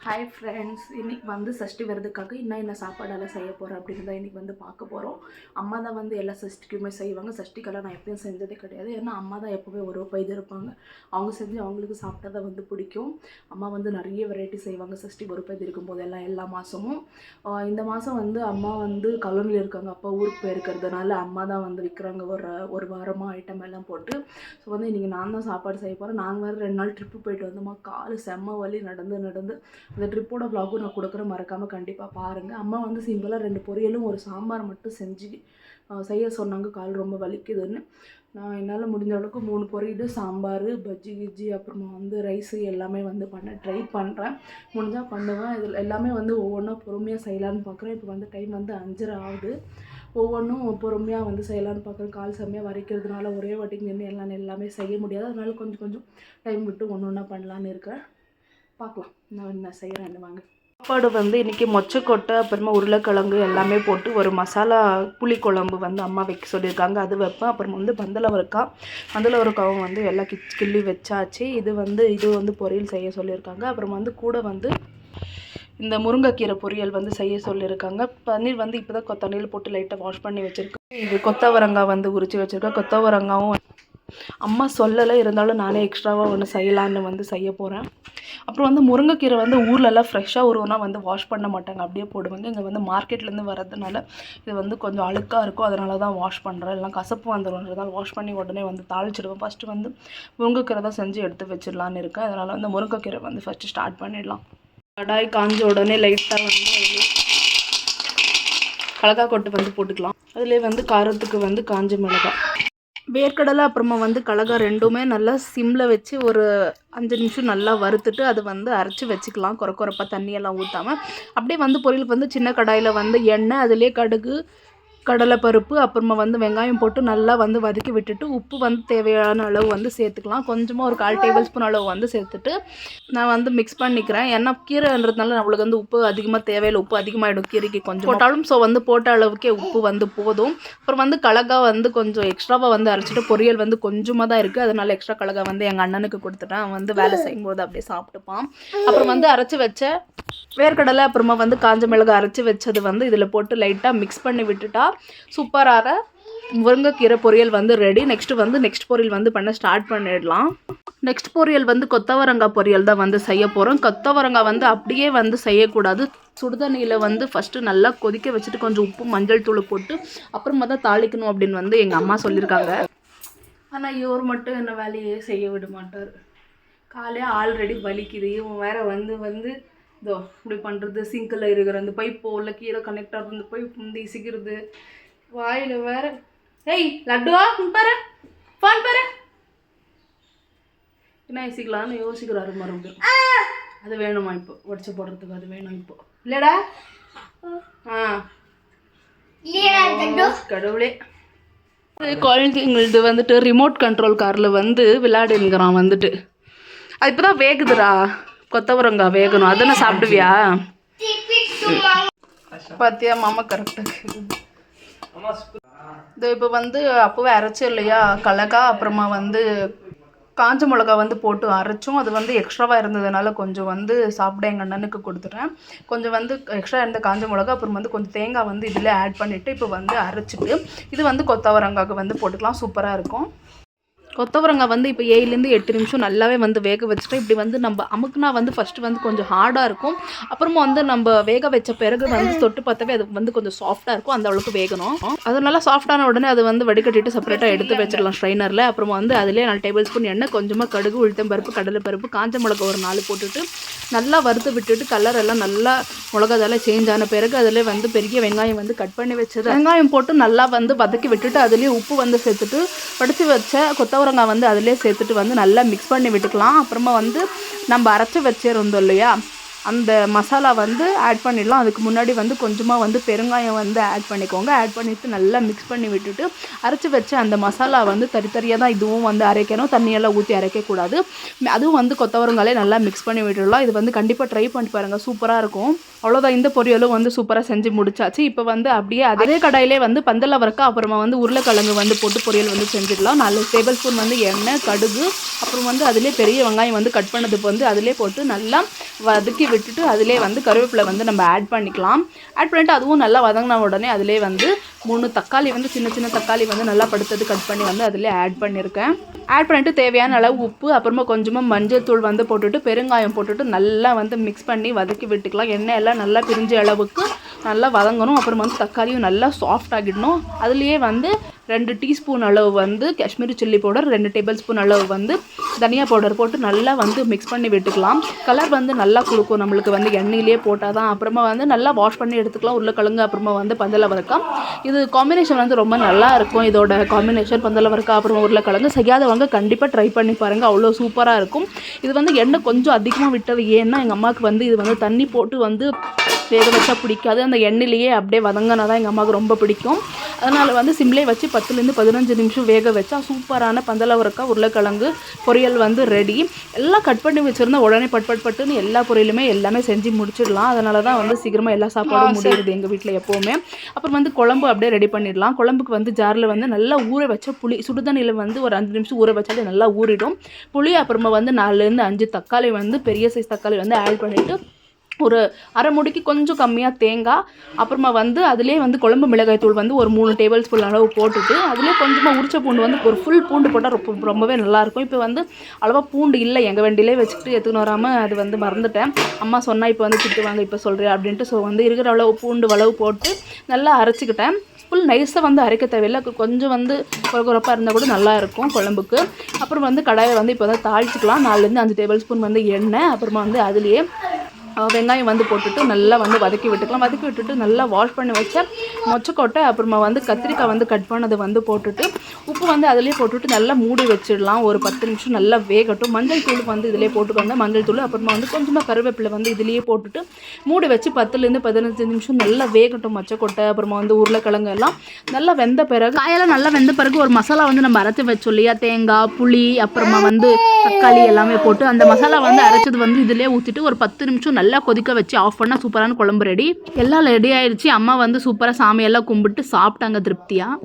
Hi friends, இன்றைக்கி வந்து சஷ்டி விரதுக்காக என்ன சாப்பாடெல்லாம் செய்ய போகிறேன் அப்படின்னு தான் இன்றைக்கி வந்து பார்க்க போகிறோம். அம்மா தான் வந்து எல்லா சஷ்டிக்குமே செய்வாங்க. சஷ்டிக்கெல்லாம் நான் எப்பயும் செஞ்சதே கிடையாது. ஏன்னா அம்மா தான் எப்போவே ஒரு இது இருப்பாங்க. அவங்க செஞ்சு அவங்களுக்கு சாப்பிட்டா தான் வந்து பிடிக்கும். அம்மா வந்து நிறைய வெரைட்டி செய்வாங்க சஷ்டி ஒரு இது இருக்கும்போது எல்லா மாதமும். இந்த மாதம் வந்து அம்மா வந்து கல்லூரியில் இருக்காங்க. அப்பா ஊருக்கு போயிருக்கிறதுனால அம்மா தான் வந்து விற்கிறாங்க ஒரு வாரமாக ஐட்டம் எல்லாம் போட்டு. ஸோ வந்து இன்றைக்கி நான் தான் சாப்பாடு செய்ய போகிறேன். நாங்கள் வேறு 2 நாள் ட்ரிப்பு போயிட்டு வந்தோம்மா. கால் செம்ம வலி நடந்து இந்த ட்ரிப்போட வ்ளாகும் நான் கொடுக்குறேன், மறக்காமல் கண்டிப்பாக பாருங்கள். அம்மா வந்து சிம்பிளாக 2 பொரியலும் ஒரு சாம்பார் மட்டும் செஞ்சு செய்ய சொன்னாங்க. கால் ரொம்ப வலிக்குதுன்னு. நான் என்னால் முடிஞ்ச அளவுக்கு 3 பொரியல், சாம்பார், பஜ்ஜி கிஜ்ஜி, அப்புறமா வந்து ரைஸு எல்லாமே வந்து ட்ரை பண்ணுறேன். முடிஞ்சால் பண்ணுவேன். இதில் எல்லாமே வந்து ஒவ்வொன்றா பொறுமையாக செய்யலான்னு பார்க்குறேன். இப்போ வந்து டைம் வந்து 5:30 ஆகுது. ஒவ்வொன்றும் பொறுமையாக வந்து செய்யலான்னு பார்க்குறேன். கால் செம்மையாக வரைக்கிறதுனால ஒரே வாட்டிக்கு நின்று எல்லாமே செய்ய முடியாது. அதனால கொஞ்சம் டைம் விட்டு ஒன்று ஒன்றா பண்ணலான்னு இருக்கேன். பார்க்கலாம் நான் என்ன செய்கிறேன்னு வாங்க. சாப்பாடு வந்து இன்றைக்கி மொச்சக்கொட்டை, அப்புறமா உருளைக்கிழங்கு எல்லாமே போட்டு ஒரு மசாலா புளிக்குழம்பு வந்து அம்மா வைக்க சொல்லியிருக்காங்க. அது வைப்பேன். அப்புறமா வந்து பந்தலவரக்காவும் வந்து எல்லாம் கிள்ளி வச்சாச்சு. இது வந்து பொரியல் செய்ய சொல்லியிருக்காங்க. அப்புறமா வந்து கூட வந்து இந்த முருங்கைக்கீரை பொரியல் வந்து செய்ய சொல்லியிருக்காங்க. பன்னீர் வந்து இப்போ தான் தண்ணியில் போட்டு லைட்டாக வாஷ் பண்ணி வச்சுருக்கேன். இது கொத்தவரங்காய் வந்து உரித்து வச்சுருக்கேன். கொத்தவரங்காவும் அம்மா சொல்லலை, இருந்தாலும் நானே எக்ஸ்ட்ராவாக ஒன்று செய்யலான்னு வந்து செய்ய போகிறேன். அப்புறம் வந்து முருங்கைக்கீரை வந்து ஊர்லெல்லாம் ஃப்ரெஷ்ஷாக உருவனா வந்து வாஷ் பண்ண மாட்டாங்க, அப்படியே போடுவாங்க. இங்கே வந்து மார்க்கெட்லேருந்து வரதுனால இது வந்து கொஞ்சம் அழுக்காக இருக்கும். அதனால தான் வாஷ் பண்ணுறேன். எல்லாம் கசப்பு வந்துடும்ன்றதால் வாஷ் பண்ணி உடனே வந்து தாளிச்சிடுவேன். ஃபஸ்ட்டு வந்து முருங்கைக்கீரை தான் செஞ்சு எடுத்து வச்சிடலான்னு இருக்கேன். அதனால் வந்து முருங்கைக்கீரை வந்து ஃபஸ்ட்டு ஸ்டார்ட் பண்ணிடலாம். கடாய் காஞ்ச உடனே லைட்டாக வந்து மிளகாய் கொட்டு வந்து போட்டுக்கலாம். அதிலே வந்து காரத்துக்கு வந்து காஞ்ச மிளகாய், வேர்க்கடலை, அப்புறமா வந்து கடலை ரெண்டுமே நல்லா சிம்மில் வச்சு ஒரு 5 நிமிஷம் நல்லா வறுத்துட்டு அது வந்து அரைச்சி வச்சுக்கலாம். குறைப்பாக தண்ணியெல்லாம் ஊற்றாமல். அப்படியே வந்து பொரியலுக்கு வந்து சின்ன கடாயில் வந்து எண்ணெய், அதிலே கடுகு, கடலைப்பருப்பு, அப்புறமா வந்து வெங்காயம் போட்டு நல்லா வந்து வதக்கி விட்டுட்டு உப்பு வந்து தேவையான அளவு வந்து சேர்த்துக்கலாம். கொஞ்சமாக ஒரு 1/4 டேபிள் ஸ்பூன் அளவு வந்து சேர்த்துட்டு நான் வந்து மிக்ஸ் பண்ணிக்கிறேன். ஏன்னா கீரைன்றதுனால நம்மளுக்கு வந்து உப்பு அதிகமாக தேவையில்லை. உப்பு அதிகமாகிடும் கீரைக்கு கொஞ்சம் போட்டாலும். ஸோ வந்து போட்ட அளவுக்கே உப்பு வந்து போதும். அப்புறம் வந்து கடலை வந்து கொஞ்சம் எக்ஸ்ட்ராவாக வந்து அரைச்சிட்டு பொரியல் வந்து கொஞ்சமாக தான் இருக்குது. அதனால எக்ஸ்ட்ரா கடலை வந்து எங்கள் அண்ணனுக்கு கொடுத்துட்டேன். அவன் வந்து வேலை செய்யும்போது அப்படியே சாப்பிட்டுப்பான். அப்புறம் வந்து அரைச்சி வச்ச வேர்க்கடலை, அப்புறமா வந்து காஞ்ச மிளகாய் அரைச்சி வச்சது வந்து இதில் போட்டு லைட்டாக மிக்ஸ் பண்ணி விட்டுட்டா சூப்பராக முருங்கைக்கீரை பொரியல் வந்து ரெடி. நெக்ஸ்ட் பொரியல் வந்து பண்ண ஸ்டார்ட் பண்ணிடலாம். நெக்ஸ்ட் பொரியல் வந்து கொத்தவரங்காய் பொரியல் தான் வந்து செய்ய போகிறோம். கொத்தவரங்காய் வந்து அப்படியே வந்து செய்யக்கூடாது. சுடுதண்ணியில் வந்து ஃபஸ்ட்டு நல்லா கொதிக்க வச்சுட்டு கொஞ்சம் உப்பு, மஞ்சள் தூள் போட்டு அப்புறமா தான் தாளிக்கணும் அப்படின்னு வந்து எங்கள் அம்மா சொல்லியிருக்காங்க. ஆனால் இவர் மட்டும் என்ன வேலையே செய்ய விட மாட்டார். காலையே ஆல்ரெடி வலிக்குது. இவன் வேற வந்து இதோ இப்படி பண்ணுறது, சிங்கில் இருக்கிற அந்த பைப்பு உள்ள கீழே கனெக்ட் ஆகுது, இந்த பைப் வந்து இசிக்கிறது, வாயில் வேற. ஏய் லட்டுவா, பாரு ஃபோன் பாரு, என்ன இசிக்கலான்னு யோசிக்கிறாரு மறுபடியும். அது வேணுமா இப்போ உடச்சி போடுறதுக்கு? அது வேணும் இப்போ இல்லைடா? கடவுளே. குழந்தைங்களது வந்துட்டு ரிமோட் கண்ட்ரோல் காரில் வந்து விளையாடுங்கிறான் வந்துட்டு. அது இப்போ தான் வேகுதுடா. கொத்தவரங்காய் வேகணும். அதனை சாப்பிடுவியா? பார்த்தியா மாமா கரெக்டாக. இது இப்போ வந்து அப்போவே அரைச்சோம் இல்லையா கடலை, அப்புறமா வந்து காஞ்ச மிளகா வந்து போட்டு அரைச்சோம். அது வந்து எக்ஸ்ட்ராவாக இருந்ததுனால கொஞ்சம் வந்து சாப்பிட எங்கள் அண்ணனுக்கு கொடுத்துட்டேன். கொஞ்சம் வந்து எக்ஸ்ட்ரா இருந்த காஞ்ச மிளகா, அப்புறம் வந்து கொஞ்சம் தேங்காய் வந்து இதில் ஆட் பண்ணிவிட்டு இப்போ வந்து அரைச்சிட்டு இது வந்து கொத்தவரங்காய்க்கு வந்து போட்டுக்கலாம். சூப்பராக இருக்கும். கொத்தவரங்காய் வந்து இப்போ 7லேருந்து 8 நிமிஷம் நல்லாவே வந்து வேக வச்சுட்டோம். இப்படி வந்து நம்ம அமுக்குனா வந்து ஃபஸ்ட்டு வந்து கொஞ்சம் ஹார்டாக இருக்கும். அப்புறமா வந்து நம்ம வேக வச்ச பிறகு வந்து தொட்டு பார்த்தாவே அது வந்து கொஞ்சம் சாஃப்டாக இருக்கும். அந்த அளவுக்கு வேகணும். அது நல்லா சாஃப்டான உடனே அது வந்து வடிகட்டிட்டு செப்பரேட்டாக எடுத்து வச்சிடலாம் ஸ்ட்ரைனரில். அப்புறமா வந்து அதிலே 4 டேபிள் ஸ்பூன் எண்ணெய், கொஞ்சமாக கடுகு, உளுத்தம்பருப்பு, கடலைப்பருப்பு, காஞ்ச மிளகா ஒரு 4 போட்டுட்டு நல்லா வறுத்து விட்டுட்டு கலர் எல்லாம் நல்லா மிளகாதெல்லாம் சேஞ்ச் ஆன பிறகு அதில் வந்து பெரிய வெங்காயம் வந்து கட் பண்ணி வச்சது வெங்காயம் போட்டு நல்லா வந்து வதக்கி விட்டுட்டு அதுலேயே உப்பு வந்து சேர்த்துட்டு வடித்து வச்ச கொத்தவரங்காய் வந்து அதிலே சேர்த்துட்டு வந்து நல்லா மிக்ஸ் பண்ணி விட்டுக்கலாம். அப்புறமா வந்து நம்ம அரைச்சி வச்சிருந்தோம் இல்லையா அந்த மசாலா வந்து ஆட் பண்ணிடலாம். அதுக்கு முன்னாடி வந்து கொஞ்சமாக வந்து பெருங்காயம் வந்து ஆட் பண்ணிக்கோங்க. ஆட் பண்ணிவிட்டு நல்லா மிக்ஸ் பண்ணி விட்டுட்டு அரைச்சி வச்ச அந்த மசாலா வந்து தனித்தனியாக தான் இதுவும் வந்து அரைக்கணும். தண்ணியெல்லாம் ஊற்றி அரைக்கக்கூடாது. அதுவும் வந்து கொத்தவரங்காலே நல்லா மிக்ஸ் பண்ணி விட்டுடலாம். இது வந்து கண்டிப்பாக ட்ரை பண்ணி பாருங்கள், சூப்பராக இருக்கும். அவ்வளோதான். இந்த பொரியலும் வந்து சூப்பராக செஞ்சு முடிச்சாச்சு. இப்போ வந்து அப்படியே அதே கடாயிலே வந்து பந்தலவரக்காய், அப்புறமா வந்து உருளைக்கிழங்கு வந்து போட்டு பொரியல் வந்து செஞ்சிடலாம். 4 டேபிள் ஸ்பூன் வந்து எண்ணெய், கடுகு, அப்புறம் வந்து அதிலே பெரிய வெங்காயம் வந்து கட் பண்ணதுக்கு வந்து அதிலே போட்டு நல்லா வதக்கி விட்டுட்டு அதிலே வந்து கருவேப்பிலை வந்து நம்ம ஆட் பண்ணிக்கலாம். ஆட் பண்ணிவிட்டு அதுவும் நல்லா வதங்கின உடனே அதிலே வந்து 3 தக்காளி வந்து சின்ன சின்ன தக்காளி வந்து நல்லா படுத்தது கட் பண்ணி வந்து அதிலே ஆட் பண்ணியிருக்கேன். ஆட் பண்ணிவிட்டு தேவையான அளவு உப்பு, அப்புறமா கொஞ்சமாக மஞ்சள் தூள் வந்து போட்டுட்டு பெருங்காயம் போட்டுட்டு நல்லா வந்து மிக்ஸ் பண்ணி வதக்கி விட்டுக்கலாம். எண்ணெய் எல்லாம் நல்லா பிரிஞ்ச அளவுக்கு நல்லா வதங்கணும். அப்புறம் வந்து தக்காளியும் நல்லா சாஃப்ட் ஆகிடணும். அதுலேயே வந்து 2 டீஸ்பூன் அளவு வந்து Kashmiri chilli powder, 2 table spoon அளவு வந்து தனியா பவுடர் போட்டு நல்லா வந்து மிக்ஸ் பண்ணி விட்டுக்கலாம். கலர் வந்து நல்லா கொடுக்கும் நம்மளுக்கு வந்து எண்ணெயிலே போட்டால் தான். அப்புறமா வந்து நல்லா வாஷ் பண்ணி எடுத்துக்கலாம் உருளைக்கிழங்கு, அப்புறமா வந்து பந்தலவரக்காய். இது காம்பினேஷன் வந்து ரொம்ப நல்லா இருக்கும். இதோட காம்பினேஷன் பந்தலவரக்காய் அப்புறமா உருளைக்கிழங்கு செய்யாதவங்க கண்டிப்பாக ட்ரை பண்ணி பாருங்கள், அவ்வளோ சூப்பராக இருக்கும். இது வந்து எண்ணெய் கொஞ்சம் அதிகமாக விட்டது ஏன்னா எங்கள் அம்மாவுக்கு வந்து இது வந்து தண்ணி போட்டு வந்து வேக வச்சா பிடிக்காது. அந்த எண்ணெயிலேயே அப்படியே வதங்கினா தான் எங்கள் அம்மாவுக்கு ரொம்ப பிடிக்கும். அதனால் வந்து சிம்லே வச்சு 10லேருந்து 15 நிமிஷம் வேக வச்சா சூப்பரான பந்தலவரக்காய் உருளைக்கிழங்கு பொரியல் வந்து ரெடி. எல்லாம் கட் பண்ணி வச்சுருந்தா உடனே பட்டுன்னு எல்லா பொரியலுமே எல்லாமே செஞ்சு முடிச்சிடலாம். அதனால தான் வந்து சீக்கிரமாக எல்லா சாப்பாடும் முடியுது எங்கள் வீட்டில் எப்போவுமே. அப்புறம் வந்து குழம்பு அப்படியே ரெடி பண்ணிடலாம். குழம்புக்கு வந்து ஜாரில் வந்து நல்லா ஊற வச்ச புளி, சுடுதண்ணியில் வந்து ஒரு 5 நிமிஷம் ஊற வச்சாலே நல்லா ஊறிடும் புளி. அப்புறமா வந்து 4லேருந்து 5 தக்காளி வந்து பெரிய சைஸ் தக்காளி வந்து ஆட் பண்ணிவிட்டு ஒரு அரை மூடிக்கு கொஞ்சம் கம்மியாக தேங்காய், அப்புறமா வந்து அதிலே வந்து குழம்பு மிளகாய் தூள் வந்து ஒரு 3 டேபிள் ஸ்பூன் அளவு போட்டுட்டு அதிலே கொஞ்சமாக உரிச்ச பூண்டு வந்து ஒரு ஃபுல் பூண்டு போட்டால் ரொம்பவே நல்லாயிருக்கும். இப்போ வந்து அளவாக பூண்டு இல்லை, எங்கள் வண்டியிலே வச்சுக்கிட்டு எடுத்துன்னு வராமல் அது வந்து மறந்துட்டேன். அம்மா சொன்னால் இப்போ வந்து திட்டுவாங்க இப்போ சொல்கிறேன் அப்படின்ட்டு. ஸோ வந்து இருக்கிற அளவு பூண்டு அளவு போட்டு நல்லா அரைச்சிக்கிட்டேன். ஃபுல் நைஸாக வந்து அரைக்க தேவையில்லை, கொஞ்சம் வந்து குறப்பாக இருந்தால் கூட நல்லாயிருக்கும் குழம்புக்கு. அப்புறம் வந்து கடாயை வந்து இப்போ வந்து தாளிச்சிக்கலாம். 4லேருந்து 5 டேபிள் ஸ்பூன் வந்து எண்ணெய், அப்புறமா வந்து அதுலேயே வெங்காயம் வந்து போட்டுட்டு நல்லா வந்து வதக்கி விட்டுக்கலாம். வதக்கி விட்டுட்டு நல்லா வாஷ் பண்ணி வச்ச மொச்சக்கொட்டை, அப்புறமா வந்து கத்திரிக்காய் வந்து கட் பண்ணது வந்து போட்டுட்டு உப்பு வந்து அதிலே போட்டுட்டு நல்லா மூடி வச்சிடலாம். ஒரு 10 நிமிஷம் நல்லா வேகட்டும். மஞ்சள் தூள் வந்து இதிலே போட்டுக்கோங்க, மஞ்சள் தூள். அப்புறமா வந்து கொஞ்சமாக கருவேப்பிலை வந்து இதிலேயே போட்டுட்டு மூடி வச்சு 10லேருந்து 15 நிமிஷம் நல்லா வேகட்டும். மொச்சக்கொட்டை அப்புறமா வந்து உருளைக்கிழங்கு எல்லாம் நல்லா வெந்த பிறகு, காயெல்லாம் நல்லா வெந்த பிறகு ஒரு மசாலா வந்து நம்ம அரைச்சி வச்சோம் இல்லையா, தேங்காய், புளி, அப்புறமா வந்து தக்காளி எல்லாமே போட்டு அந்த மசாலா வந்து அரைச்சது வந்து இதிலே ஊற்றிட்டு ஒரு 10 நிமிஷம் நல்லா கொதிக்க வச்சு ஆஃப் பண்ணால் சூப்பரான குழம்பு ரெடி. எல்லாம் ரெடி ஆயிடுச்சு. அம்மா வந்து சூப்பராக சாமியெல்லாம் கும்பிட்டு சாப்பிட்டாங்க திருப்தியாக.